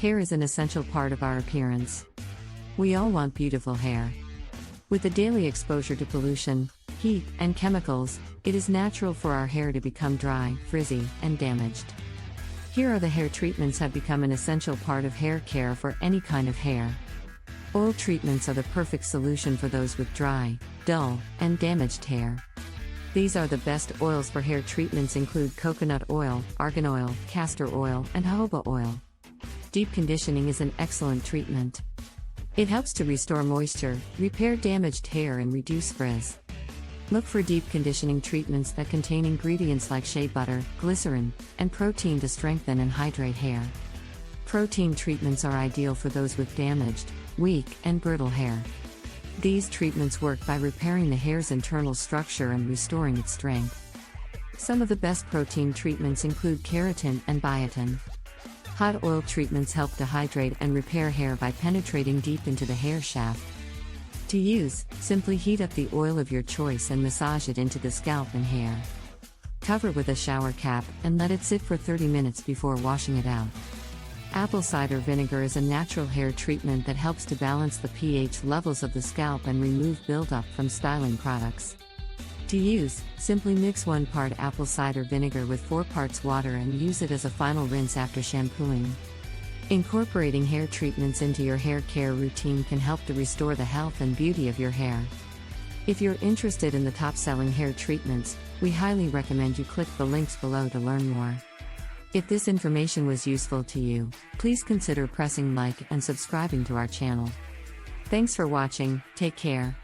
Hair is an essential part of our appearance. We all want beautiful hair. With the daily exposure to pollution, heat, and chemicals, it is natural for our hair to become dry, frizzy, and damaged. Here are the hair treatments have become an essential part of hair care for any kind of hair. Oil treatments are the perfect solution for those with dry, dull, and damaged hair. These are the best oils for hair treatments include coconut oil, argan oil, castor oil, and jojoba oil. Deep conditioning is an excellent treatment. It helps to restore moisture, repair damaged hair and reduce frizz. Look for deep conditioning treatments that contain ingredients like shea butter, glycerin, and protein to strengthen and hydrate hair. Protein treatments are ideal for those with damaged, weak, and brittle hair. These treatments work by repairing the hair's internal structure and restoring its strength. Some of the best protein treatments include keratin and biotin. Hot oil treatments help to hydrate and repair hair by penetrating deep into the hair shaft. To use, simply heat up the oil of your choice and massage it into the scalp and hair. Cover with a shower cap and let it sit for 30 minutes before washing it out. Apple cider vinegar is a natural hair treatment that helps to balance the pH levels of the scalp and remove buildup from styling products. To use, simply mix 1 part apple cider vinegar with 4 parts water and use it as a final rinse after shampooing. Incorporating hair treatments into your hair care routine can help to restore the health and beauty of your hair. If you're interested in the top-selling hair treatments, we highly recommend you click the links below to learn more. If this information was useful to you, please consider pressing like and subscribing to our channel. Thanks for watching, take care.